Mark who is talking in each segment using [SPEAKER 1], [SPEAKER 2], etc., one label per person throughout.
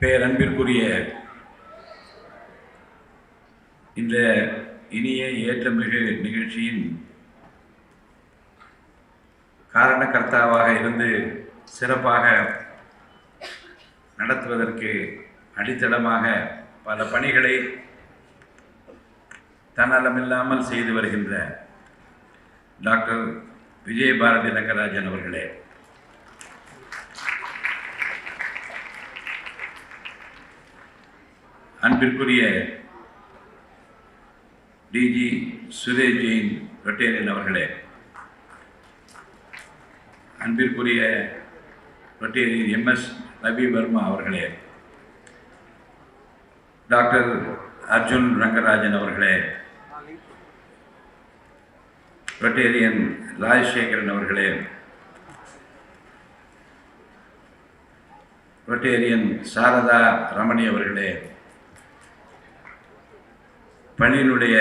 [SPEAKER 1] பேரன்பிற்குரிய இந்த இனிய ஏற்றமிகு நிகழ்ச்சியின் காரணகர்த்தாவாக இருந்து சிறப்பாக நடத்துவதற்கு அடித்தளமாக பல பணிகளை தன்னலமில்லாமல் செய்து வருகின்ற டாக்டர் விஜயபாரதி ரங்கராஜன் அவர்களே, அன்பிற்குரிய டிஜி சுரேஷ் ஜெயின் ரொட்டேரியன் அவர்களே, அன்பிற்குரிய ரொட்டேரியன் எம்எஸ் ரவி வர்மா அவர்களே, டாக்டர் அர்ஜுன் ரங்கராஜன் அவர்களே, ரொட்டேரியன் ராஜசேகரன் அவர்களே, ரொட்டேரியன் சாரதா ரமணி அவர்களே, பணியினுடைய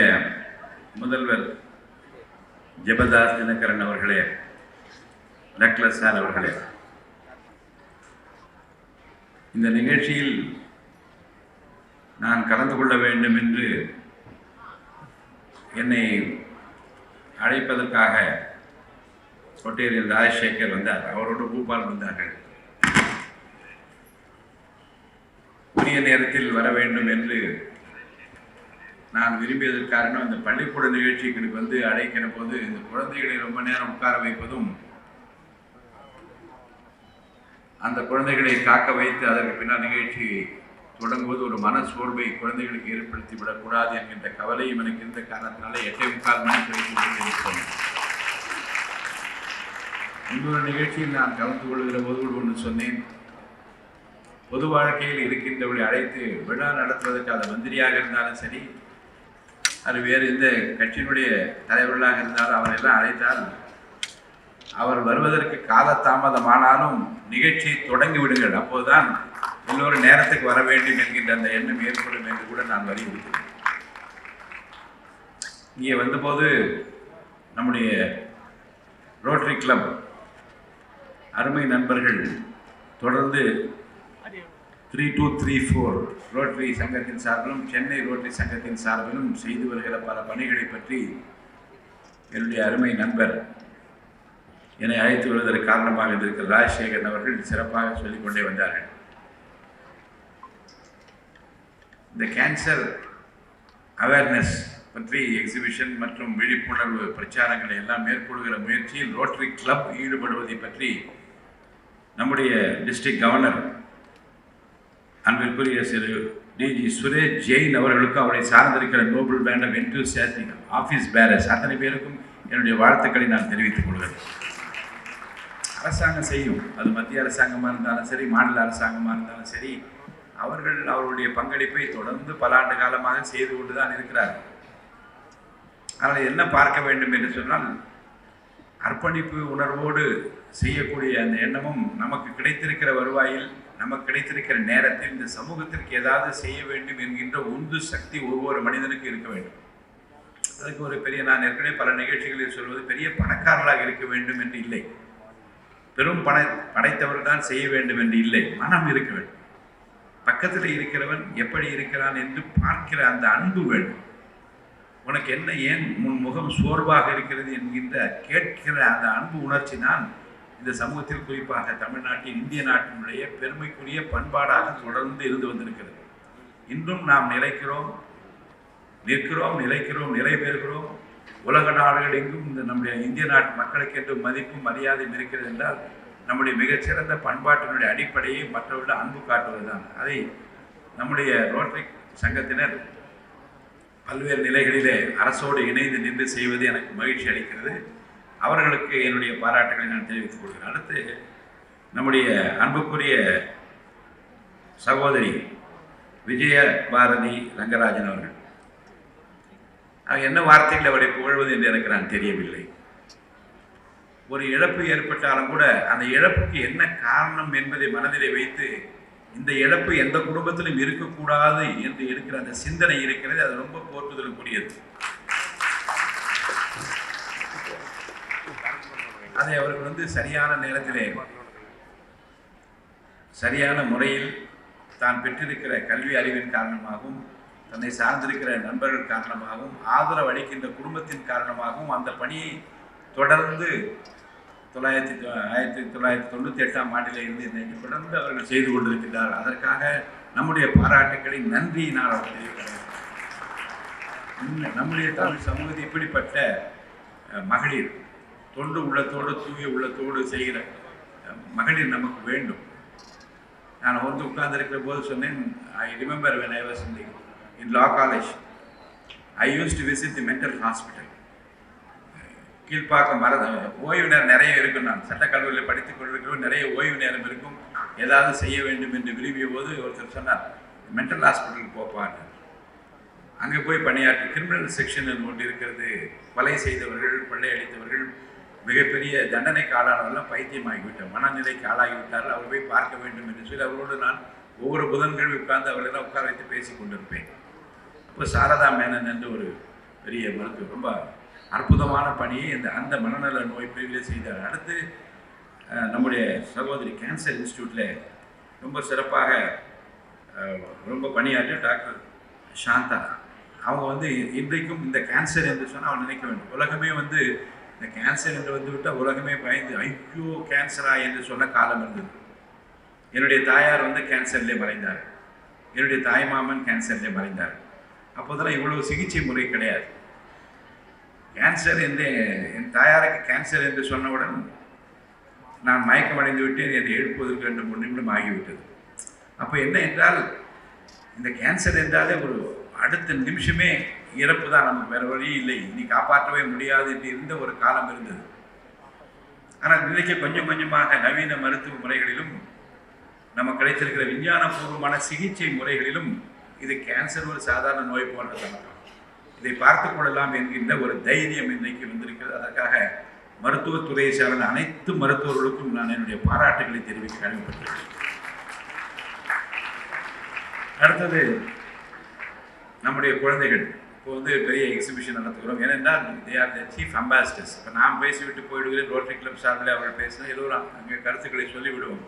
[SPEAKER 1] முதல்வர் ஜெபதாஸ் தினகரன் அவர்களே, டக்ளஸ் சார் அவர்களே, இந்த நிகழ்ச்சியில் நான் கலந்து கொள்ள வேண்டும் என்று என்னை அழைப்பதற்காக ரொட்டேரியன் ராஜசேகர் வந்தார். அவரோடு பூபால் வந்தார்கள். உரிய நேரத்தில் வர வேண்டும் என்று நான் விரும்பியதற்கு காரணம், இந்த பள்ளிக்கூட நிகழ்ச்சிகளுக்கு வந்து அழைக்கிற போது இந்த குழந்தைகளை ரொம்ப நேரம் உட்கார வைப்பதும், அந்த குழந்தைகளை காக்க வைத்து அதற்கு பின்னால் நிகழ்ச்சி தொடங்குவது ஒரு மன சோர்வை குழந்தைகளுக்கு ஏற்படுத்தி விடக்கூடாது என்கின்ற கவலையும் எனக்கு இருந்த காரணத்தினால 8:45 மணிக்கு வைத்து இன்னொரு நிகழ்ச்சியில் நான் கலந்து கொள்கிற போது ஒன்று சொன்னேன். பொது வாழ்க்கையில் இருக்கின்றவர்களை அழைத்து விழா நடத்துவதற்கு அது மந்திரியாக இருந்தாலும் சரி, அது வேறு எந்த கட்சியினுடைய தலைவர்களாக இருந்தாலும் அவரெல்லாம் அழைத்தால் அவர் வருவதற்கு காலதாமதமானாலும் நிகழ்ச்சியை தொடங்கி விடுங்கள், அப்போதுதான் எல்லோரும் நேரத்துக்கு வர வேண்டும் என்கின்ற அந்த எண்ணம் ஏற்படும் என்று கூட நான் வலியுறுத்தினேன். இங்கே வந்தபோது நம்முடைய ரோட்டரி கிளப் அருமை நண்பர்கள் தொடர்ந்து 3234 ரோட்டரி சங்கத்தின் சார்பிலும் சென்னை ரோட்டரி சங்கத்தின் சார்பிலும் செய்து வருகிற பல பணிகளை பற்றி என்னுடைய அருமை நண்பர் என்னை அழைத்து வருவதற்கு காரணமாக இருக்கிற ராஜசேகரன் அவர்கள் சிறப்பாக சொல்லிக்கொண்டே வந்தார்கள். இந்த கேன்சர் அவேர்னஸ் பற்றி எக்ஸிபிஷன் மற்றும் விழிப்புணர்வு பிரச்சாரங்களை எல்லாம் மேற்கொள்கிற முயற்சியில் ரோட்டரி கிளப் ஈடுபடுவதை பற்றி நம்முடைய டிஸ்ட்ரிக்ட் கவர்னர் அன்பிற்குரிய திரு டிஜி சுரேஷ் ஜெயின் அவர்களுக்கும் அவரை சார்ந்திருக்கிற noble band of enthusiastic office bearers அத்தனை பேருக்கும் என்னுடைய வாழ்த்துக்களை நான் தெரிவித்துக் கொள்கிறேன். அரசாங்கம் செய்யும், அது மத்திய அரசாங்கமாக இருந்தாலும் சரி, மாநில அரசாங்கமாக இருந்தாலும் சரி, அவர்கள் அவருடைய பங்களிப்பை தொடர்ந்து பல ஆண்டு காலமாக செய்து கொண்டு தான் இருக்கிறார்கள். ஆனால் என்ன பார்க்க வேண்டும் என்று சொன்னால், அர்ப்பணிப்பு உணர்வோடு செய்யக்கூடிய அந்த எண்ணமும் நமக்கு கிடைத்திருக்கிற வருவாயில், நமக்கு கிடைத்திருக்கிற நேரத்தில் இந்த சமூகத்திற்கு ஏதாவது செய்ய வேண்டும் என்கின்ற உந்து சக்தி ஒவ்வொரு மனிதனுக்கு இருக்க வேண்டும். அதுக்கு ஒரு பெரிய, நான் ஏற்கனவே பல நிகழ்ச்சிகளில் சொல்வது, பெரிய பணக்காரர்களாக இருக்க வேண்டும் என்று இல்லை, பெரும் படைத்தவர் தான் செய்ய வேண்டும் என்று இல்லை, மனம் இருக்க வேண்டும். பக்கத்தில் இருக்கிறவன் எப்படி இருக்கிறான் என்று பார்க்கிற அந்த அன்பு வேண்டும். உனக்கு என்ன, ஏன் உன் முகம் சோர்வாக இருக்கிறது என்கின்ற கேட்கிற அந்த அன்பு உணர்ச்சி தான் இந்த சமூகத்தில், குறிப்பாக தமிழ்நாட்டின், இந்திய நாட்டினுடைய பெருமைக்குரிய பண்பாடாக தொடர்ந்து இருந்து வந்திருக்கிறது. இன்றும் நாம் நிலைக்கிறோம், நிற்கிறோம், நிலைக்கிறோம், நிலை பெறுகிறோம். உலக நாடுகள் எங்கும் இந்த நம்முடைய இந்திய நாட்டு மக்களுக்கு என்று மதிப்பும் மரியாதையும் இருக்கிறது என்றால் நம்முடைய மிகச்சிறந்த பண்பாட்டினுடைய அடிப்படையை மற்றவர்கள் அன்பு காட்டுவதுதான். அதை நம்முடைய ரோட்டரி சங்கத்தினர் பல்வேறு நிலைகளிலே அரசோடு இணைந்து நின்று செய்வது எனக்கு மகிழ்ச்சி அளிக்கிறது. அவர்களுக்கு என்னுடைய பாராட்டுகளை நான் தெரிவித்துக் கொள்கிறேன். அடுத்து நம்முடைய அன்புக்குரிய சகோதரி விஜயபாரதி ரங்கராஜன் அவர்கள், என்ன வார்த்தைகள் அவரை புகழ்வது என்று எனக்கு நான் தெரியவில்லை. ஒரு இழப்பு ஏற்பட்டாலும் கூட அந்த இழப்புக்கு என்ன காரணம் என்பதை மனதிலே வைத்து, இந்த இழப்பு எந்த குடும்பத்திலும் இருக்கக்கூடாது என்று இருக்கிற அந்த சிந்தனை இருக்கிறது. அது ரொம்ப போற்றுதலுக்குரியது. அதை அவர்கள் சரியான நேரத்திலே சரியான முறையில் தான் பெற்றிருக்கிற கல்வி அறிவின் காரணமாகவும் தன்னை சார்ந்திருக்கிற நண்பர்கள் காரணமாகவும் ஆதரவு அளிக்கின்ற குடும்பத்தின் காரணமாகவும் அந்த பணியை தொடர்ந்து 1998ஆம் ஆண்டில் இருந்து இன்றைக்கு தொடர்ந்து அவர்கள் செய்து கொண்டிருக்கிறார்கள். அதற்காக நம்முடைய பாராட்டுக்களை நன்றி நான் அவர் தெரிவிக்கிறேன். நம்முடைய தமிழ் சமூகத்தை இப்படிப்பட்ட மகளிர் தொண்டு உள்ளத்தோடு தூய உள்ளத்தோடு செய்கிற மகளிர் நமக்கு வேண்டும். நான் வந்து உட்கார்ந்திருக்கிற போது சொன்னேன், I remember when I was in law college, I used to visit the mental hospital. Kilpauk ஓய்வு நேரம் நிறைய இருக்கும். நான் சட்டக்கல்லூரியில் படித்துக் கொண்டிருக்கிறோம், நிறைய ஓய்வு நேரம் இருக்கும். ஏதாவது செய்ய வேண்டும் என்று விரும்பிய போது ஒருத்தர் சொன்னார், மென்டல் ஹாஸ்பிட்டலுக்கு போப்பாங்க. அங்கே போய் பணியாற்றி கிரிமினல் செக்ஷன் ஒன்று இருக்கிறது. கொலை செய்தவர்கள், கொள்ளையடித்தவர்கள், மிகப்பெரிய தண்டனைக்கு ஆளானவர்கள்லாம் பைத்தியமாகிவிட்டார், மனநிலைக்கு ஆளாகிவிட்டார்கள். அவர் போய் பார்க்க வேண்டும் என்று சொல்லி அவரோடு நான் ஒவ்வொரு புதன்கிழமை உட்கார்ந்து அவர்களெல்லாம் உட்கார வைத்து பேசி கொண்டிருப்பேன். அப்போ சாரதா மேனன் என்று ஒரு பெரிய மருத்துவர், ரொம்ப அற்புதமான பணியை அந்த மனநல நோய் பிரிவில் செய்தார். அடுத்து நம்முடைய சகோதரி கேன்சர் இன்ஸ்டியூட்டில் ரொம்ப சிறப்பாக ரொம்ப பணியாற்றி டாக்டர் சாந்தா அவங்க வந்து இன்றைக்கும் இந்த கேன்சர் என்று சொன்னால் அவன் நினைக்க வேண்டும். உலகமே வந்து இந்த கேன்சர் என்று வந்து விட்டால் உலகமே பயந்து ஐயோ கேன்சரா என்று சொன்ன காலம் இருந்தது. என்னுடைய தாயார் வந்து கேன்சர்லேயே மறைந்தார், என்னுடைய தாய்மாமன் கேன்சர்லேயே மறைந்தார். அப்போதெல்லாம் இவ்வளவு சிகிச்சை முறை கிடையாது. கேன்சர் என்று என் தாயாருக்கு கேன்சர் என்று சொன்னவுடன் நான் மயக்கமடைந்து விட்டேன். என்னை எழுப்புவதற்கு 2-3 நிமிடம் ஆகிவிட்டது. அப்போ என்ன என்றால் இந்த கேன்சர் என்றாலே ஒரு அடுத்த நிமிஷமே இறப்பு தான், நமக்கு வேறு வழி இல்லை, இனி காப்பாற்றவே முடியாது என்று இருந்த ஒரு காலம் இருந்தது. ஆனால் இன்றைக்கு கொஞ்சம் கொஞ்சமாக நவீன மருத்துவ முறைகளிலும் நம்ம கிடைத்திருக்கிற விஞ்ஞானபூர்வமான சிகிச்சை முறைகளிலும் இது கேன்சர் ஒரு சாதாரண நோய் போன்றதான், இதை பார்த்துக் கொள்ளலாம் என்கின்ற ஒரு தைரியம் இன்றைக்கு வந்திருக்கிறது. அதற்காக மருத்துவத்துறையை சார்ந்த அனைத்து மருத்துவர்களுக்கும் நான் என்னுடைய பாராட்டுகளை தெரிவிக்க கடமைப்பட்டிருக்கிறேன். அடுத்தது நம்முடைய குழந்தைகள். இப்போ வந்து பெரிய எக்ஸிபிஷன் நடத்துகிறோம். ஏனென்றால் they are the chief ambassadors. இப்போ நான் பேசிவிட்டு போயிடுகிறேன், ரோட்டரி கிளப் சார்பில் அவர்கள் பேசினா எல்லோரும் அங்கே கருத்துக்களை சொல்லிவிடுவோம்.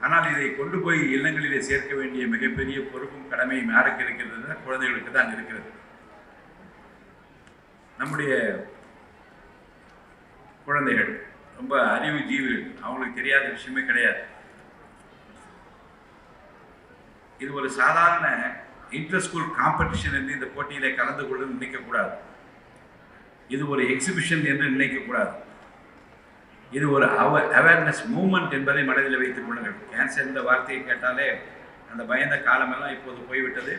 [SPEAKER 1] ஆனால் இதை கொண்டு போய் இல்லங்களிலே சேர்க்க வேண்டிய மிகப்பெரிய பொறுப்பும் கடமையும் யாருக்கு இருக்கிறது? குழந்தைகளுக்கு தான் இருக்கிறது. நம்முடைய குழந்தைகள் ரொம்ப அறிவு ஜீவிகள், அவங்களுக்கு தெரியாத விஷயமே கிடையாது. இது ஒரு சாதாரண இன்டர் ஸ்கூல் காம்படிஷன் என்று இந்த போட்டியிலே கலந்து கொள்ள நினைக்கக்கூடாது. இது ஒரு எக்ஸிபிஷன் என்று நினைக்கக்கூடாது. இது ஒரு அவேர்னஸ் மூவ்மெண்ட் என்பதை மனதில் வைத்துக் கொள்ளுங்கள். கேன்சர் என்ற வார்த்தையை கேட்டாலே அந்த பயந்த காலமெல்லாம் இப்போது போய்விட்டது.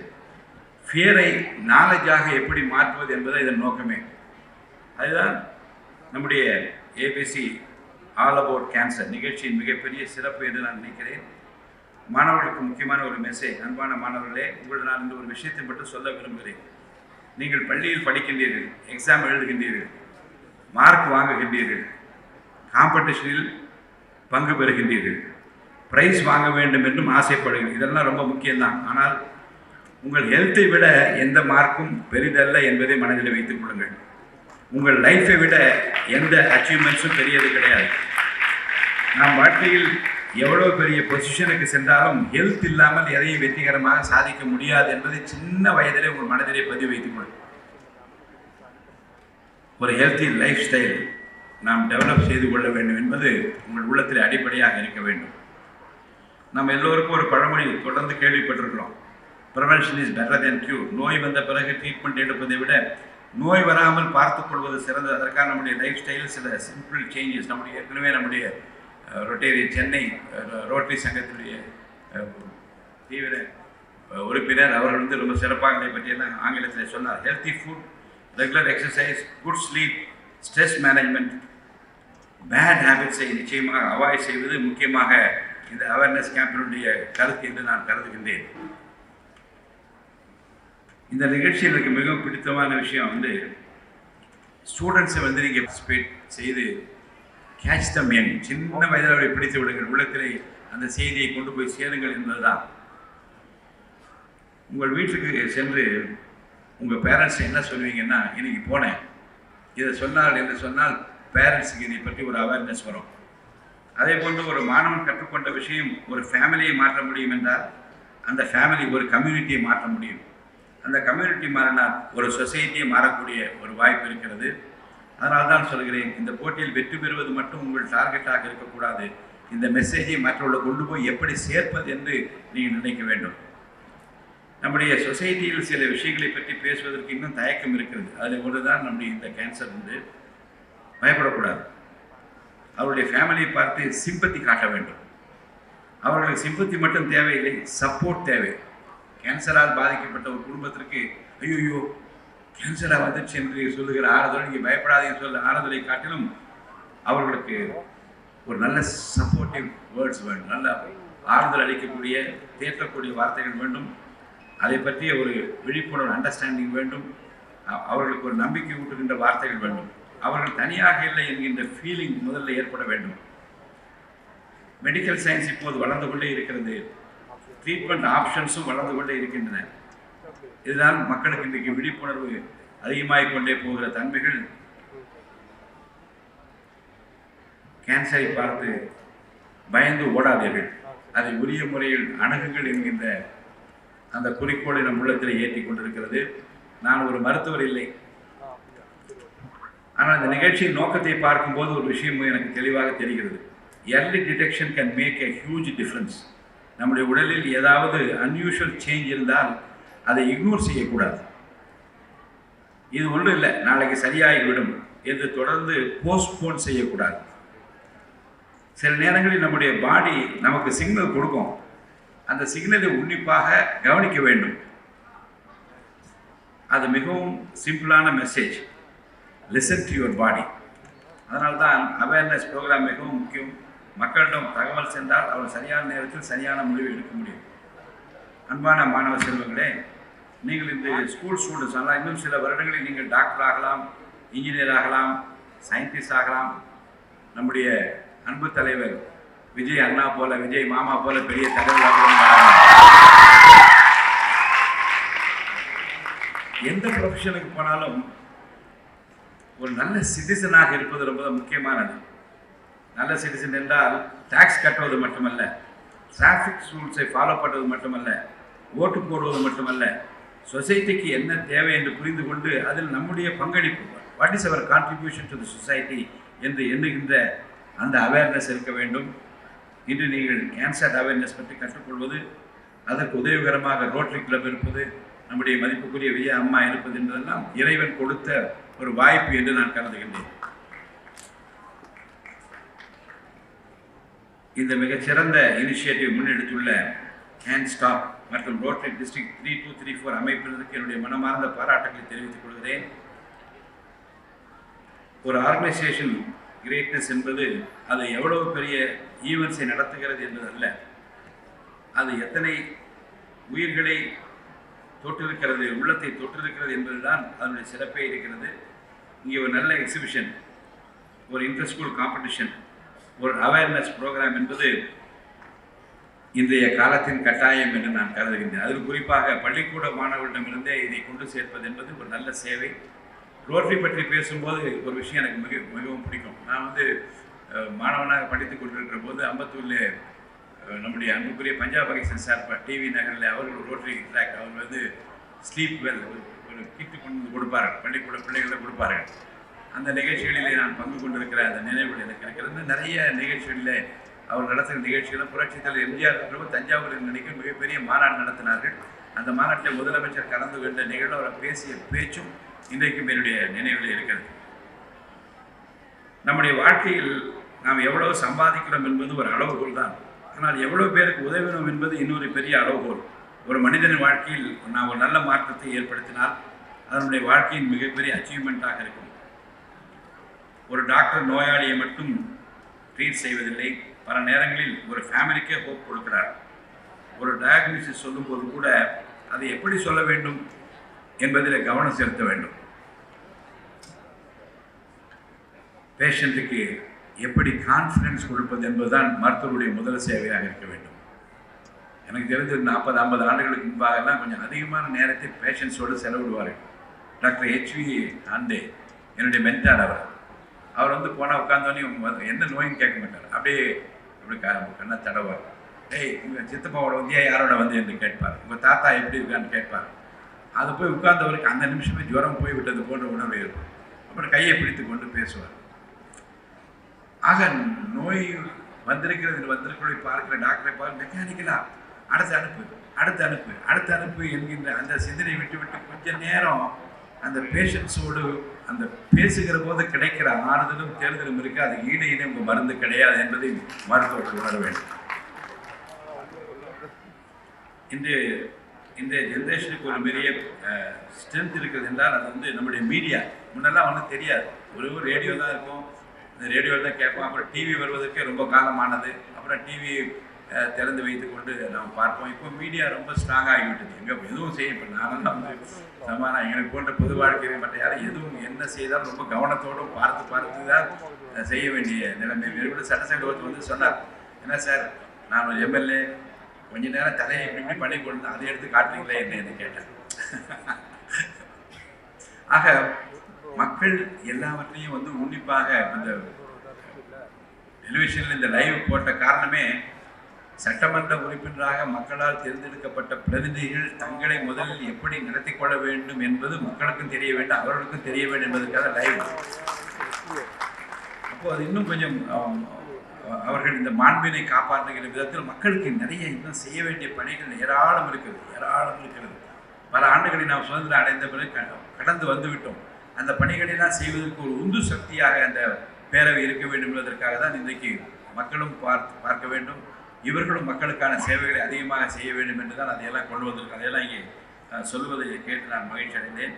[SPEAKER 1] ஃபியரை நாலேஜாக எப்படி மாற்றுவது என்பதை இதன் நோக்கமே. அதுதான் நம்முடைய ஏபிசி ஆல் அபவுட் கேன்சர் நிகழ்ச்சியின் மிகப்பெரிய சிறப்பு என்று நான் நினைக்கிறேன். மாணவர்களுக்கு முக்கியமான ஒரு மெசேஜ். அன்பான மாணவர்களே, உங்கள் நான் இந்த ஒரு விஷயத்தை மட்டும் சொல்ல விரும்புகிறேன். நீங்கள் பள்ளியில் படிக்கின்றீர்கள், எக்ஸாம் எழுதுகின்றீர்கள், மார்க் வாங்குகின்றீர்கள், காம்படிஷனில் பங்கு பெறுகின்றீர்கள், ப்ரைஸ் வாங்க வேண்டும் என்றும் ஆசைப்படுகிறீர்கள். இதெல்லாம் ரொம்ப முக்கியம்தான். ஆனால் உங்கள் ஹெல்த்தை விட எந்த மார்க்கும் பெரிதல்ல என்பதை மனதில் வைத்துக் கொள்ளுங்கள். உங்கள் லைஃப்பை விட எந்த அச்சீவ்மெண்ட்ஸும் பெரியது கிடையாது. நாம் வாழ்க்கையில் எவ்வளோ பெரிய பொசிஷனுக்கு சென்றாலும் ஹெல்த் இல்லாமல் எதையும் வெற்றிகரமாக சாதிக்க முடியாது என்பதை சின்ன வயதிலே உங்கள் மனதிலே பதிவு வைத்துக் கொள்ளுங்கள். ஒரு ஹெல்த்தி லைஃப் ஸ்டைல் நாம் டெவலப் செய்து கொள்ள வேண்டும் என்பது உங்கள் உள்ளத்தில் அடிப்படையாக இருக்க வேண்டும். நம்ம எல்லோருக்கும் ஒரு பழமொழி தொடர்ந்து கேள்விப்பட்டிருக்கிறோம், prevention is better than cure. நோய் வந்த பிறகு ட்ரீட்மெண்ட் எடுப்பதை விட நோய் வராமல் பார்த்துக் கொள்வது சிறந்தது. அதற்காக நம்முடைய லைஃப் ஸ்டைலில் சில சிம்பிள் சேஞ்சஸ், நம்முடைய ஏற்கனவே நம்முடைய ரொட்டேரி சென்னை ரோட்டரி சங்கத்தினுடைய தீவிர உறுப்பினர் அவர்கள் வந்து ரொம்ப சிறப்பாக இதை பற்றியெல்லாம் ஆங்கிலத்தில் சொன்னார். Healthy food, regular exercise, good sleep, stress management, bad ஹேபிட்ஸை நிச்சயமாக அவாய்ட் செய்வது முக்கியமாக இந்த அவேர்னஸ் கேம்பினுடைய கருத்து என்று நான் கருதுகின்றேன். இந்த நிகழ்ச்சியில் எனக்கு மிகவும் பிடித்தமான விஷயம் வந்து ஸ்டூடெண்ட்ஸை வந்து நீங்கள் பார்ட்டிசிபேட் செய்து கேட்ச் தம் யங், சின்ன வயதில் அவரை பிடித்து விடுங்கள், உள்ளத்திலே அந்த செய்தியை கொண்டு போய் சேருங்கள் என்பதுதான். உங்கள் வீட்டுக்கு சென்று உங்கள் பேரண்ட்ஸ் என்ன சொல்லுவீங்கன்னா, இன்னைக்கு போனேன் இதை சொன்னால் என்று சொன்னால் பேரண்ட்ஸுக்கு இதை பற்றி ஒரு அவேர்னஸ் வரும். அதே போன்று ஒரு மாணவன் கற்றுக்கொண்ட விஷயம் ஒரு ஃபேமிலியை மாற்ற முடியும் என்றால் அந்த ஃபேமிலி ஒரு கம்யூனிட்டியை மாற்ற முடியும். அந்த கம்யூனிட்டி மாறினால் ஒரு சொசைட்டியை மாறக்கூடிய ஒரு வாய்ப்பு இருக்கிறது. அதனால தான் சொல்கிறேன், இந்த போட்டியில் வெற்றி பெறுவது மட்டும் உங்கள் டார்கெட்டாக இருக்கக்கூடாது. இந்த மெசேஜை மற்றவர்களை கொண்டு போய் எப்படி சேர்ப்பது என்று நீங்கள் நினைக்க வேண்டும். நம்முடைய சொசைட்டியில் சில விஷயங்களை பற்றி பேசுவதற்கு இன்னும் தயக்கம் இருக்கிறது. அதில் ஒன்று தான் நம்முடைய இந்த கேன்சர் வந்து பயப்படக்கூடாது. அவருடைய ஃபேமிலியை பார்த்து சிம்பத்தி காட்ட வேண்டும். அவர்களுக்கு சிம்பத்தி மட்டும் தேவையில்லை, சப்போர்ட் தேவை. கேன்சரால் பாதிக்கப்பட்ட ஒரு குடும்பத்திற்கு ஐயோ கேன்சராக வந்துச்சு என்று சொல்லுகிற ஆறுதல், நீங்கள் பயப்படாதீங்கன்னு சொல்ல ஆறுதலை காட்டிலும் அவர்களுக்கு ஒரு நல்ல சப்போர்ட்டிவ் வேர்ட்ஸ் வேண்டும், நல்ல ஆறுதல் அளிக்கக்கூடிய தேற்றக்கூடிய வார்த்தைகள் வேண்டும். அதை பற்றிய ஒரு விழிப்புணர்வு அண்டர்ஸ்டாண்டிங் வேண்டும். அவர்களுக்கு ஒரு நம்பிக்கை ஊட்டுகின்ற வார்த்தைகள் வேண்டும். அவர்கள் தனியாக இல்லை என்கின்ற ஃபீலிங் முதல்ல ஏற்பட வேண்டும். மெடிக்கல் சயின்ஸ் இப்போது வளர்ந்து கொண்டே இருக்கிறது. ட்ரீட்மெண்ட் ஆப்ஷன்ஸும் வளர்ந்து கொண்டே இருக்கின்றன. இதுதான் மக்களுக்கு இன்றைக்கு விழிப்புணர்வு அதிகமாகிக் கொண்டே போகிற தன்மைகள். கேன்சரை பார்த்து பயந்து ஓடாதீர்கள், அதை உரிய முறையில் அணுகுங்கள் என்கின்ற அந்த குறிக்கோளை நம் உள்ளத்தில் ஏற்றி கொண்டிருக்கிறது. நான் ஒரு மருத்துவர் இல்லை, ஆனால் இந்த நிகழ்ச்சியின் நோக்கத்தை பார்க்கும்போது ஒரு விஷயம் எனக்கு தெளிவாக தெரிகிறது. early detection can make a huge difference. நம்முடைய உடலில் ஏதாவது அன்யூஷுவல் சேஞ்ச் இருந்தால் அதை இக்னோர் செய்யக்கூடாது. இது ஒன்றும் இல்லை, நாளைக்கு சரியாகிவிடும் என்று தொடர்ந்து போஸ்ட்போன் செய்யக்கூடாது. சில நேரங்களில் நம்முடைய பாடி நமக்கு சிக்னல் கொடுக்கும், அந்த சிக்னலை உன்னிப்பாக கவனிக்க வேண்டும். அது மிகவும் சிம்பிளான message, listen to your body. அதனால்தான் அவேர்னஸ் ப்ரோக்ராம் மிகவும் முக்கியம். மக்களிடம் தகவல் சென்றால் அவர் சரியான நேரத்தில் சரியான முடிவு எடுக்க முடியும். அன்பான மாணவ செல்வங்களே, நீங்கள் இந்த ஸ்கூல் ஸ்டூடெண்ட்ஸ் ஆனால் இன்னும் சில வருடங்களில் நீங்கள் டாக்டர் ஆகலாம், இன்ஜினியர் ஆகலாம், சயின்டிஸ்ட் ஆகலாம். நம்முடைய அன்பு தலைவர் விஜய் அண்ணா போல, விஜய் மாமா போல பெரிய தலைவர்களாக எந்த ப்ரொஃபஷனுக்கு போனாலும் ஒரு நல்ல சிட்டிசனாக இருப்பது ரொம்ப முக்கியமானது. நல்ல சிட்டிசன் என்றால் டாக்ஸ் கட்டுவது மட்டுமல்ல, டிராஃபிக் ரூல்ஸை ஃபாலோ பண்ணுறது மட்டுமல்ல, ஓட்டு போடுவது மட்டுமல்ல, சொசைட்டிக்கு என்ன தேவை என்று புரிந்து கொண்டு அதில் நம்முடைய பங்களிப்பு, what is our contribution to the society என்று எண்ணுகின்ற அந்த அவேர்னஸ் இருக்க வேண்டும். இன்று நீங்கள் கேன்சர் அவேர்னஸ் பற்றி கற்றுக்கொள்வது, அதற்கு உதவிகரமாக ரோட்டரி கிளப் இருப்பது, நம்முடைய மதிப்புக்குரிய விஜய அம்மா இருப்பது என்பதெல்லாம் இறைவன் கொடுத்த ஒரு வாய்ப்பு என்று நான் கருதுகின்றேன். இந்த மிகச்சிறந்த இனிஷியேட்டிவ் முன்னெடுத்துள்ள ஹேண்ட் ஸ்டாப் மற்றும் ரோட்டரி டிஸ்ட்ரிக்ட் 3234 அமைப்பினருக்கு என்னுடைய மனமார்ந்த பாராட்டுகளை தெரிவித்துக் கொள்கிறேன். ஒரு ஆர்கனைசேஷன் கிரேட்னஸ் என்பது அது எவ்வளவு பெரிய ஈவெண்ட்ஸை நடத்துகிறது என்பதல்ல, அது எத்தனை உயிர்களை தொற்றிருக்கிறது, உள்ளத்தை தொற்றிருக்கிறது என்பதுதான் அதனுடைய சிறப்பே இருக்கிறது. இங்கே ஒரு நல்ல எக்ஸிபிஷன், ஒரு இன்டர் ஸ்கூல் காம்படிஷன், ஒரு அவேர்னஸ் ப்ரோக்ராம் என்பது இன்றைய காலத்தின் கட்டாயம் என்று நான் கருதுகின்றேன். அதில் குறிப்பாக பள்ளிக்கூட மாணவர்களிடமிருந்தே இதை கொண்டு சேர்ப்பது என்பது ஒரு நல்ல சேவை. ரோட்டரி பற்றி பேசும்போது ஒரு விஷயம் எனக்கு மிகவும் பிடிக்கும். நான் மாணவனாக படித்துக் கொண்டிருக்கிற போது அம்பத்தூரில் நம்முடைய அன்புக்குரிய பஞ்சாப் பகிசன் சார் டிவி நகரில் அவர்கள் ரோட்டரி ட்ராக், அவர் ஸ்லீப் வெல் ஒரு கிட்டு கொண்டு கொடுப்பார்கள், பள்ளிக்கூட பிள்ளைகளை கொடுப்பார்கள். அந்த நிகழ்ச்சிகளிலே நான் பங்கு கொண்டிருக்கிற அந்த நினைவுகள் எனக்கு இருக்கிறது. நிறைய நிகழ்ச்சிகளில் அவர் நடத்துகிற நிகழ்ச்சிகளும் புரட்சித் தலைவர் எம்ஜிஆர் இருக்கிறவங்க தஞ்சாவூரில் நினைக்க மிகப்பெரிய மாநாடு நடத்தினார்கள். அந்த மாநாட்டில் முதலமைச்சர் கலந்து கொண்ட நிகழ்வு, அவர் பேசிய பேச்சும் இன்றைக்கும் என்னுடைய நினைவில் இருக்கிறது. நம்முடைய வாழ்க்கையில் நாம் எவ்வளவு சம்பாதிக்கிறோம் என்பது ஒரு அளவுகோல் தான், ஆனால் எவ்வளவு பேருக்கு உதவினோம் என்பது இன்னொரு பெரிய அளவுகோல். ஒரு மனிதனின் வாழ்க்கையில் நாம் ஒரு நல்ல மாற்றத்தை ஏற்படுத்தினால் அதனுடைய வாழ்க்கையின் மிகப்பெரிய அச்சீவ்மெண்ட்டாக இருக்கும். ஒரு டாக்டர் நோயாளியை மட்டும் ட்ரீட் செய்வதில்லை, பல நேரங்களில் ஒரு ஃபேமிலிக்கே ஹோப் கொடுக்கிறார். ஒரு டயக்னோசிஸ் சொல்லும்போது கூட அதை எப்படி சொல்ல வேண்டும் என்பதில் கவனம் செலுத்த வேண்டும். பேஷண்ட்டுக்கு எப்படி கான்ஃபிடன்ஸ் கொடுப்பது என்பதுதான் மருத்துவருடைய முதல் சேவையாக இருக்க வேண்டும். எனக்கு தெரிஞ்ச 40-50 ஆண்டுகளுக்கு முன்பாகலாம் கொஞ்சம் அதிகமான நேரத்தை பேஷண்ட்ஸோடு செலவிடுவார்கள். டாக்டர் HV ஆண்டே என்னுடைய மென்டார், அவர் போனால் உட்காந்தோடனே என்ன நோயின்னு கேட்க மாட்டார், அப்படியே அப்படி கண்ணை தடவார். ஏய் உங்கள் சித்தப்பாவோட வந்தியா யாரோட வந்து என்று கேட்பார். உங்கள் தாத்தா எப்படி இருக்கான்னு கேட்பார். அது போய் உட்கார்ந்தவருக்கு அந்த நிமிஷமே ஜுரம் போய் விட்டது போன்ற உணர்வு இருக்கும். அப்புறம் கையை பிடித்து கொண்டு பேசுவார். ஆக நோய் வந்திருக்கிறது வந்திருக்கிறதை பார்க்கிற டாக்டரை பார்க்க மெக்கானிக்கலா அடுத்து அனுப்பு அடுத்து அனுப்பு அடுத்து அனுப்பு என்கின்ற அந்த சிந்தனை விட்டு கொஞ்ச நேரம் அந்த பேஷண்ட்ஸோடு அந்த பேசுகிற போது கிடைக்கிற ஆறுதலும் தேர்தலும் இருக்கு. அது ஈடு உங்கள் மருந்து கிடையாது என்பதை மருத்துவர்கள் உணர வேண்டும். இந்த ஜென்ரேஷனுக்கு ஒரு பெரிய ஸ்ட்ரென்த் இருக்கிறது என்றால் அது வந்து நம்முடைய மீடியா. முன்னெல்லாம் ஒன்றும் தெரியாது, ஒரு ரேடியோ தான் இருக்கும், இந்த ரேடியோவில் தான் கேட்போம். அப்புறம் டிவி வருவதற்கே ரொம்ப காலமானது. அப்புறம் டிவி திறந்து வைத்து கொண்டு நாம் பார்ப்போம். இப்போ மீடியா ரொம்ப ஸ்ட்ராங்காக ஆகிவிட்டது. எங்கே எதுவும் செய்ய இப்போ நாமெல்லாம் வந்து சமானம் எங்களுக்கு போன்ற பொது வாழ்க்கையை மற்ற யாரும் எதுவும் என்ன செய்தாலும் ரொம்ப கவனத்தோடும் பார்த்து தான் செய்ய வேண்டிய நிலைமை. வெறும் சட்டசபை வந்து சொன்னார், என்ன சார் நான் ஒரு எம்எல்ஏ, கொஞ்ச நேரம் தலையை இப்படி பண்ணி கொண்டு அதை எடுத்து காட்டுறீங்களே என்ன கேட்டேன். ஆக மக்கள் எல்லாவற்றையும் வந்து உன்னிப்பாக இந்த டெலிவிஷனில் இந்த லைவ் போட்ட காரணமே சட்டமன்ற உறுப்பினராக மக்களால் தேர்ந்தெடுக்கப்பட்ட பிரதிநிதிகள் தங்களை முதலில் எப்படி நடத்தி கொள்ள வேண்டும் என்பது மக்களுக்கும் தெரிய வேண்டும், அவர்களுக்கும் தெரிய வேண்டும் என்பதற்காக லைவ். அப்போ அது இன்னும் கொஞ்சம் அவர்கள் இந்த மாண்பினை காப்பாற்றுகிற விதத்தில் மக்களுக்கு நிறைய இன்னும் செய்ய வேண்டிய பணிகள் ஏராளம் இருக்கிறது. பல ஆண்டுகளை நாம் சுதந்திரம் அடைந்த பிறகு கடந்து வந்துவிட்டோம். அந்த பணிகளெல்லாம் செய்வதற்கு ஒரு உந்து சக்தியாக அந்த பேரவை இருக்க வேண்டும் என்பதற்காக தான் இன்றைக்கு மக்களும் பார்க்க வேண்டும், இவர்களும் மக்களுக்கான சேவைகளை அதிகமாக செய்ய வேண்டும் என்று தான் அதையெல்லாம் கொண்டு வந்திருக்கு. அதையெல்லாம் இங்கே சொல்வதை கேட்டு நான் மகிழ்ச்சி அடைந்தேன்.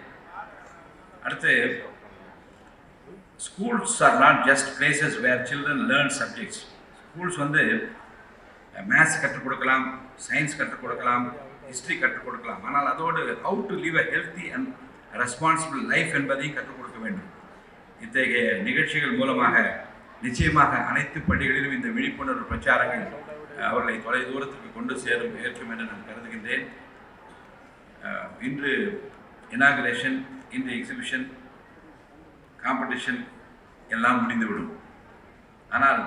[SPEAKER 1] அடுத்து, schools are not just places where children learn subjects. Schools வந்து மேத்ஸ் கற்றுக் கொடுக்கலாம், சயின்ஸ் கற்றுக் கொடுக்கலாம், ஹிஸ்ட்ரி கற்றுக் கொடுக்கலாம். ஆனால் அதோடு how to live a healthy and responsible life என்பதையும் கற்றுக் கொடுக்க வேண்டும். இத்தகைய நிகழ்ச்சிகள் மூலமாக நிச்சயமாக அனைத்து பள்ளிகளிலும் இந்த விழிப்புணர்வு பிரச்சாரங்கள் அவர்களை தொலை தூரத்துக்கு கொண்டு ஏற்கும் என்று நான் கருதுகின்றேன். இன்று இனாகுரேஷன், இன்று எக்ஸிபிஷன், காம்படிஷன் எல்லாம் முடிந்துவிடும். ஆனால்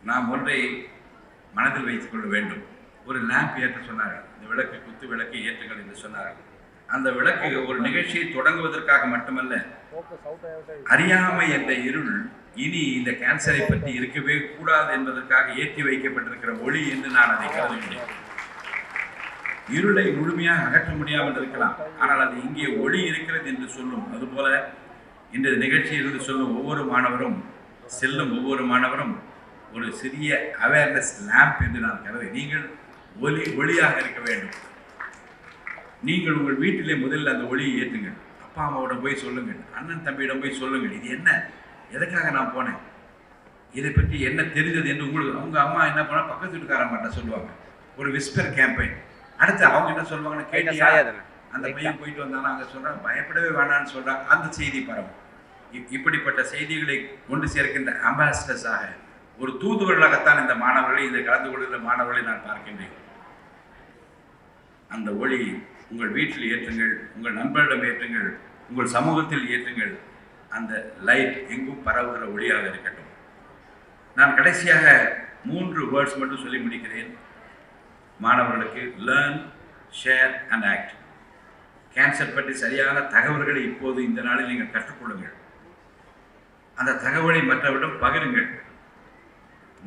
[SPEAKER 1] நாம் ஒன்றை மனதில் வைத்துக் கொள்ள வேண்டும். ஒரு லேம்ப் ஏற்ற சொன்னார்கள், இந்த விளக்கு குத்து விளக்கு ஏற்றுங்கள் என்று சொன்னார்கள். அந்த விளக்கு ஒரு நிகழ்ச்சியை தொடங்குவதற்காக மட்டுமல்ல, அறியாமை என்ற இருள் இனி இந்த கேன்சரை பற்றி இருக்கவே கூடாது என்பதற்காக ஏற்றி வைக்கப்பட்டிருக்கிற ஒளி என்று நான் அதை கருதுகிறேன். இருளை முழுமையாக அகற்ற முடியாமல் இருக்கலாம், ஆனால் அது இங்கே ஒளி இருக்கிறது என்று சொல்லும். அதுபோல இந்த நிகழ்ச்சியிலிருந்து சொல்லும் ஒவ்வொரு மாணவரும் ஒரு சிறிய அவேர்னஸ் லேம்ப் என்று நான் கருது. நீங்கள் ஒளியாக இருக்க வேண்டும். நீங்கள் உங்கள் வீட்டிலே முதலில் அந்த ஒளியை ஏற்றுங்கள். அப்பா அம்மாவோட போய் சொல்லுங்கள், அண்ணன் தம்பியிடம் போய் சொல்லுங்கள், இது என்ன, எதுக்காக நான் போனேன், இதை பற்றி என்ன தெரிஞ்சது என்று உங்கள் அம்மா என்ன பண்ணால் பக்கத்து வீட்டுக்காரம்மாட்ட சொல்லுவாங்க. ஒரு விஸ்பர் கேம்பெயின். அடுத்து அவங்க என்ன சொல்லுவாங்கன்னு கேட்டியா, அந்த பையன் போயிட்டு வந்தாலும் அங்கே சொல்கிறாங்க, பயப்படவே வேணான்னு சொல்கிறாங்க. அந்த செய்தி பரவும். இப்படிப்பட்ட செய்திகளை கொண்டு சேர்க்கின்ற அம்பாசிடர்ஸாக, ஒரு தூதுவர்களாகத்தான் இந்த மாணவர்களை, இந்த கலந்து கொள்கிற மாணவர்களை நான் பார்க்கின்றேன். அந்த ஒளி உங்கள் வீட்டில் ஏற்றுங்கள், உங்கள் நண்பரிடம் ஏற்றுங்கள், உங்கள் சமூகத்தில் ஏற்றுங்கள். அந்த லைட் எங்கும் பரவுகிற ஒளியாக இருக்கட்டும். நான் கடைசியாக 3 வேர்ட்ஸ் மட்டும் சொல்லி முடிக்கிறேன் மாணவர்களுக்கு. Learn, share and act. Cancer பற்றி சரியான தகவல்களை இப்போது இந்த நாளில் நீங்கள் கற்றுக்கொள்ளுங்கள். அந்த தகவலை மற்றவரிடம் பகிருங்கள்.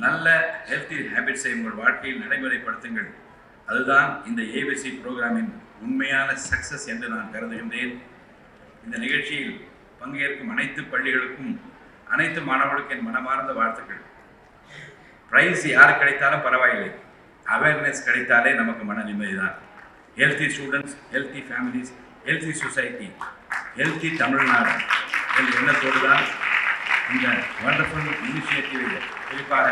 [SPEAKER 1] நல்ல ஹெல்த்தி ஹேபிட்ஸை உங்கள் வாழ்க்கையில் நடைமுறைப்படுத்துங்கள். அதுதான் இந்த ஏபிசி ப்ரோக்ராமின் உண்மையான சக்சஸ் என்று நான் கருதுகின்றேன். இந்த நிகழ்ச்சியில் பங்கேற்கும் அனைத்து பள்ளிகளுக்கும், அனைத்து மாணவர்களுக்கும் என் மனமார்ந்த வாழ்த்துக்கள். ப்ரைஸ் யாரு கிடைத்தாலும் பரவாயில்லை, அவேர்னஸ் கிடைத்தாலே நமக்கு மன நிம்மதி தான். Healthy students, healthy families, healthy society, healthy Tamil Nadu என்ற எண்ணத்தோடு தான் இந்த வண்டர்ஃபுல் இனிஷியேட்டிவ், குறிப்பாக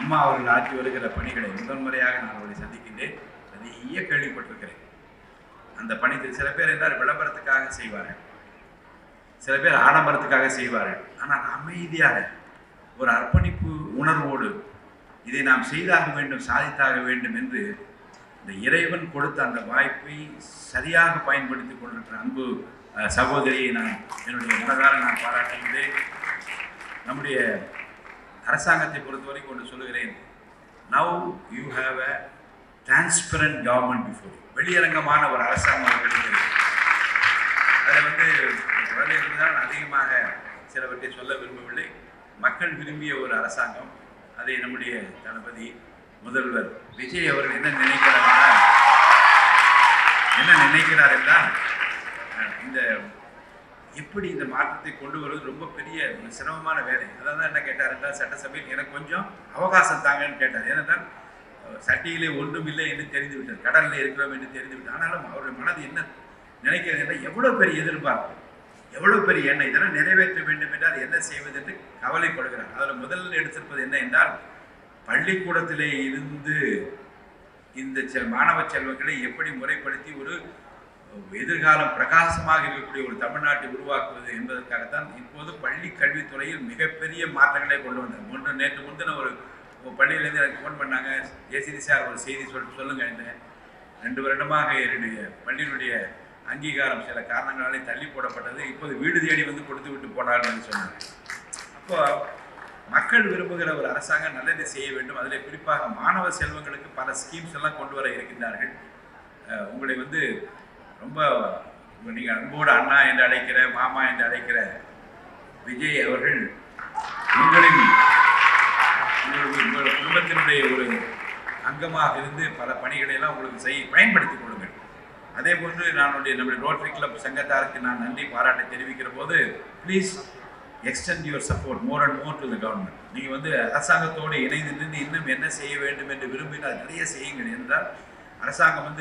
[SPEAKER 1] அம்மா அவர்கள் ஆற்றி வருகிற பணிகளை முதன்முறையாக நான் அவர்களை சந்திக்கின்றேன். நிறைய கேள்விப்பட்டிருக்கிறேன். அந்த பணி சில பேர் என்றால் விளம்பரத்துக்காக செய்வார்கள், சில பேர் ஆடம்பரத்துக்காக செய்வார்கள். ஆனால் அமைதியாக ஒரு அர்ப்பணிப்பு உணர்வோடு இதை நாம் செய்தாக வேண்டும், சாதித்தாக வேண்டும் என்று இந்த இறைவன் கொடுத்த அந்த வாய்ப்பை சரியாக பயன்படுத்தி கொண்டிருக்கிற அன்பு சகோதரியை நான் என்னுடைய மனதார நான் பாராட்டுகிறேன். நம்முடைய அரசாங்கத்தை பொறுத்தவரைக்கும் ஒன்று சொல்லுகிறேன்,
[SPEAKER 2] now you have a transparent government before. வெளியரங்கமான ஒரு அரசாங்கம் கிடைக்கிறது. அதில் குழந்தைகளுக்கு தான் அதிகமாக சிலவற்றை சொல்ல விரும்பவில்லை. மக்கள் விரும்பிய ஒரு அரசாங்கம். அதை நம்முடைய தளபதி முதல்வர் விஜய் அவர்கள் என்ன நினைக்கிறார் என்றால், இந்த எப்படி இந்த மாற்றத்தை கொண்டு வருவது ரொம்ப பெரிய சிரமமான வேலை. அதான் என்ன கேட்டார் என்றால், சட்டசபையில் எனக்கு கொஞ்சம் அவகாசம் தாங்கன்னு கேட்டார். ஏனென்றால் சட்டியிலே ஒன்றும் இல்லை என்று தெரிந்துவிட்டார், கடலில் இருக்கிறோம் என்று தெரிந்துவிட்டார். ஆனாலும் அவருடைய மனது என்ன நினைக்கிறது என்றால், எவ்வளோ பெரிய எதிர்பார்ப்பு, எவ்வளோ பெரிய எண்ணம், இதெல்லாம் நிறைவேற்ற வேண்டும் என்றால் என்ன செய்வது என்று கவலைப்படுகிறார். அதில் முதலில் எடுத்திருப்பது என்ன என்றால், பள்ளிக்கூடத்திலே இருந்து இந்த மாணவ செல்வங்களை எப்படி முறைப்படுத்தி ஒரு எதிர்காலம் பிரகாசமாக இருக்கக்கூடிய ஒரு தமிழ்நாட்டை உருவாக்குவது என்பதற்காகத்தான் இப்போது பள்ளி கல்வித்துறையில் மிகப்பெரிய மாற்றங்களை கொண்டு வந்தார். நேற்று முந்தின ஒரு பள்ளியிலேருந்து எனக்கு ஃபோன் பண்ணாங்க, ஜெயசிரி சார் ஒரு செய்தி சொல்லுங்க. இந்த 2 வருடமாக என்னுடைய பள்ளியினுடைய அங்கீகாரம் சில காரணங்களாலே தள்ளி போடப்பட்டது, இப்போது வீடு தேடி கொடுத்து விட்டு போனார்னு சொன்னாங்க. அப்போ மக்கள் விரும்புகிற ஒரு அரசாங்கம் நல்லதை செய்ய வேண்டும். அதில் குறிப்பாக மாணவ செல்வங்களுக்கு பல ஸ்கீம்ஸ் எல்லாம் கொண்டு வர இருக்கின்றார்கள். உங்களை ரொம்ப நீங்கள் அன்போடு அண்ணா என்று அழைக்கிற, மாமா என்று அழைக்கிற விஜய் அவர்கள் உங்கள் குடும்பத்தினுடைய ஒரு அங்கமாக இருந்து பல பணிகளை எல்லாம் உங்களுக்கு பயன்படுத்திக் கொள்ளுங்கள். அதே போன்று நம்முடைய ரோட்டரி கிளப் சங்கத்தாருக்கு நான் நன்றி பாராட்டை தெரிவிக்கிற போது, please extend your support more and more to the government. நீங்கள் அரசாங்கத்தோடு இணைந்து நின்று இன்னும் என்ன செய்ய வேண்டும் என்று விரும்பினால் நிறைய செய்யுங்கள். என்றால் அரசாங்கம்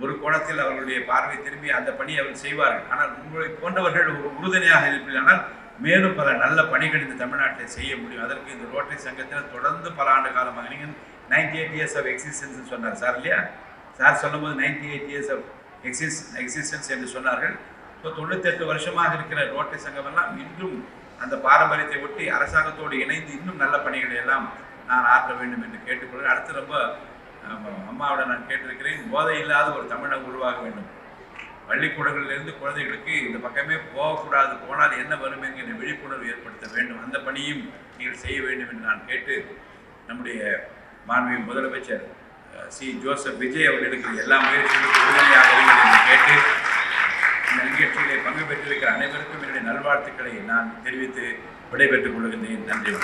[SPEAKER 2] ஒரு கோணத்தில் அவர்களுடைய பார்வை திரும்பி அந்த பணியை அவர்கள் செய்வார்கள். ஆனால் உங்களை போன்றவர்கள் ஒரு உறுதுணையாக இருப்பீர்கள். ஆனால் மேலும் பல நல்ல பணிகள் இந்த தமிழ்நாட்டில் செய்ய முடியும். அதற்கு இந்த ரோட்டரி சங்கத்தில் தொடர்ந்து பல ஆண்டு காலமாக நீங்கள் 98 years of existence சொன்னார் சார் இல்லையா? சார் சொல்லும்போது 98 years of existence என்று சொன்னார்கள். ஸோ 98 வருஷமாக இருக்கிற ரோட்டரி சங்கம் எல்லாம் இன்றும் அந்த பாரம்பரியத்தை ஒட்டி அரசாங்கத்தோடு இணைந்து இன்னும் நல்ல பணிகளை எல்லாம் நான் ஆற்ற வேண்டும் என்று கேட்டுக்கொள்கிறேன். அடுத்து ரொம்ப அம்மாவோட நான் கேட்டிருக்கிறேன், போதை இல்லாத ஒரு தமிழகம் உருவாக வேண்டும். பள்ளிக்கூடங்களிலிருந்து குழந்தைகளுக்கு இந்த பக்கமே போகக்கூடாது, போனால் என்ன வரும் என்கிற விழிப்புணர்வு ஏற்படுத்த வேண்டும். அந்த பணியும் நீங்கள் செய்ய வேண்டும் என்று நான் கேட்டு, நம்முடைய மாண்புமிகு முதலமைச்சர் சி ஜோசப் விஜய் அவர்களுக்கு எல்லா முயற்சிகளுக்கும் உறுதுணையாக என்று கேட்டு, இந்த நிகழ்ச்சியிலே பங்கு பெற்றிருக்கிற அனைவருக்கும் என்னுடைய நல்வாழ்த்துக்களை நான் தெரிவித்து விடைபெற்றுக் கொள்கின்றேன். நன்றி.